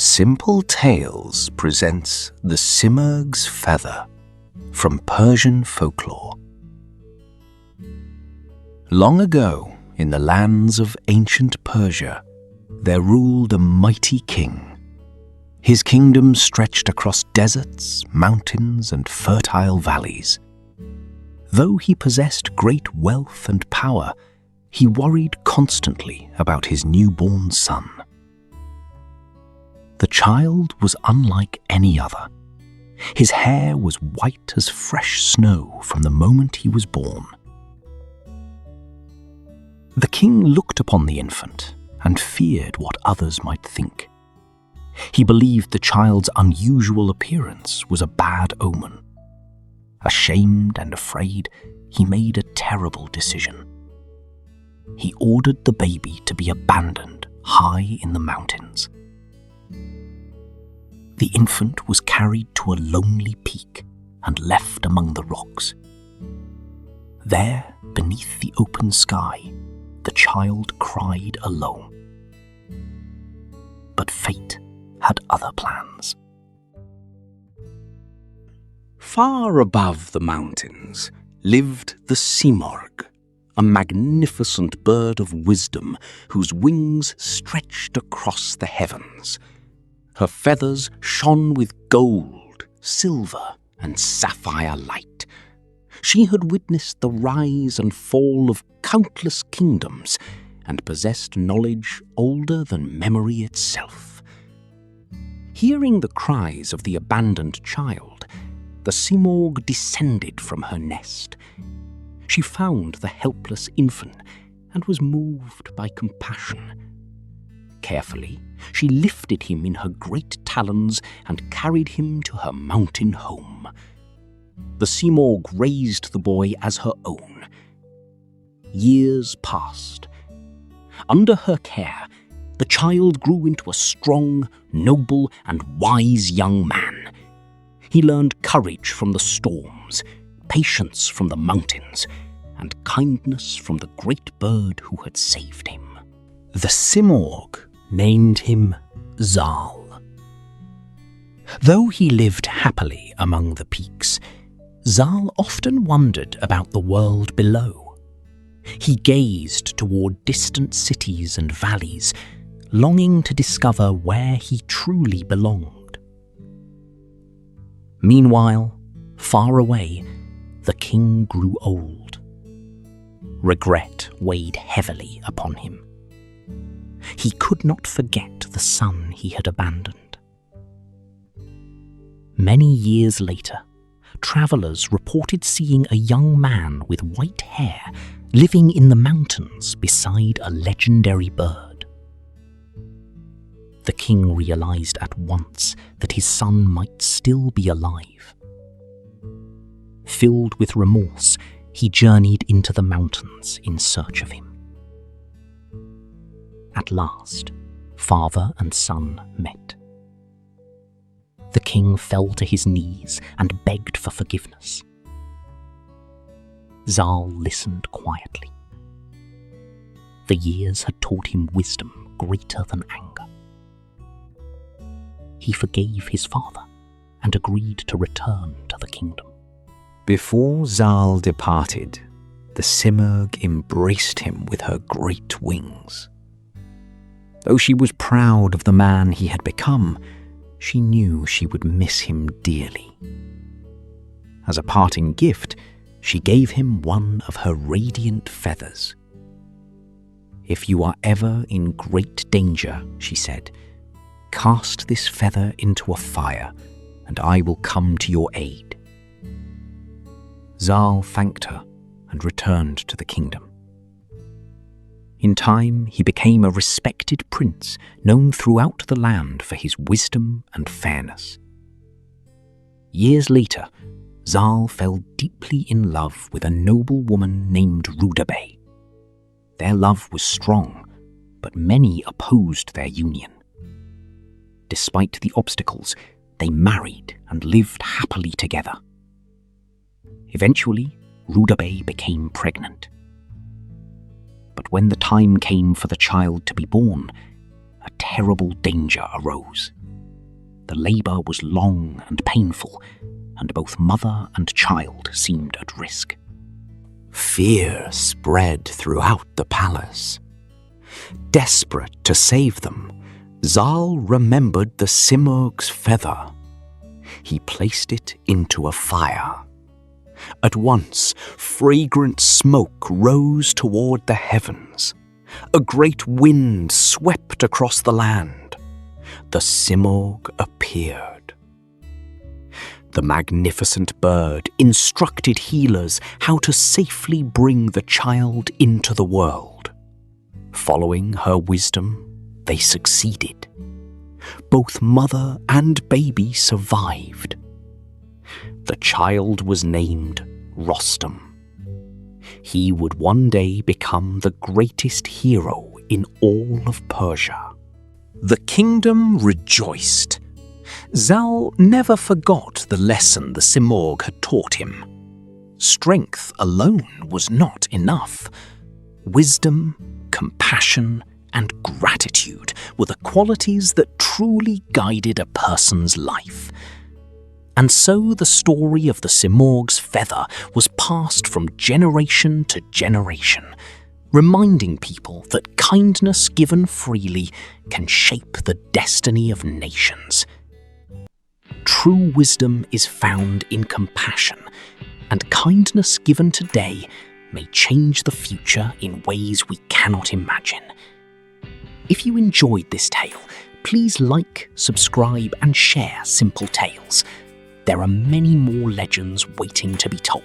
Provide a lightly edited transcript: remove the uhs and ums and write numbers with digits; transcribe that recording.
Simple Tales presents The Simurgh's Feather from Persian Folklore. Long ago, in the lands of ancient Persia, there ruled a mighty king. His kingdom stretched across deserts, mountains, and fertile valleys. Though he possessed great wealth and power, he worried constantly about his newborn son. The child was unlike any other. His hair was white as fresh snow from the moment he was born. The king looked upon the infant and feared what others might think. He believed the child's unusual appearance was a bad omen. Ashamed and afraid, he made a terrible decision. He ordered the baby to be abandoned high in the mountains. The infant was carried to a lonely peak and left among the rocks. There, beneath the open sky, the child cried alone. But fate had other plans. Far above the mountains lived the Simurgh, a magnificent bird of wisdom whose wings stretched across the heavens. Her feathers shone with gold, silver, and sapphire light. She had witnessed the rise and fall of countless kingdoms and possessed knowledge older than memory itself. Hearing the cries of the abandoned child, the Simurgh descended from her nest. She found the helpless infant and was moved by compassion. Carefully, she lifted him in her great talons and carried him to her mountain home. The Simurgh raised the boy as her own. Years passed. Under her care, the child grew into a strong, noble, and wise young man. He learned courage from the storms, patience from the mountains, and kindness from the great bird who had saved him. The Simurgh named him Zal. Though he lived happily among the peaks, Zal often wondered about the world below. He gazed toward distant cities and valleys, longing to discover where he truly belonged. Meanwhile, far away, the king grew old. Regret weighed heavily upon him. He could not forget the son he had abandoned. Many years later, travelers reported seeing a young man with white hair living in the mountains beside a legendary bird. The king realized at once that his son might still be alive. Filled with remorse, he journeyed into the mountains in search of him. At last, father and son met. The king fell to his knees and begged for forgiveness. Zal listened quietly. The years had taught him wisdom greater than anger. He forgave his father and agreed to return to the kingdom. Before Zal departed, the Simurgh embraced him with her great wings. Though she was proud of the man he had become, she knew she would miss him dearly. As a parting gift, she gave him one of her radiant feathers. "If you are ever in great danger," she said, "cast this feather into a fire, and I will come to your aid." Zal thanked her and returned to the kingdom. In time, he became a respected prince, known throughout the land for his wisdom and fairness. Years later, Zal fell deeply in love with a noble woman named Rudabeh. Their love was strong, but many opposed their union. Despite the obstacles, they married and lived happily together. Eventually, Rudabeh became pregnant. But when the time came for the child to be born, a terrible danger arose. The labour was long and painful, and both mother and child seemed at risk. Fear spread throughout the palace. Desperate to save them, Zal remembered the Simurgh's feather. He placed it into a fire. At once, fragrant smoke rose toward the heavens. A great wind swept across the land. The Simurgh appeared. The magnificent bird instructed healers how to safely bring the child into the world. Following her wisdom, they succeeded. Both mother and baby survived. The child was named Rostam. He would one day become the greatest hero in all of Persia. The kingdom rejoiced. Zal never forgot the lesson the Simurgh had taught him. Strength alone was not enough. Wisdom, compassion, and gratitude were the qualities that truly guided a person's life. And so the story of the Simurgh's feather was passed from generation to generation, reminding people that kindness given freely can shape the destiny of nations. True wisdom is found in compassion, and kindness given today may change the future in ways we cannot imagine. If you enjoyed this tale, please like, subscribe, and share Simple Tales. There are many more legends waiting to be told.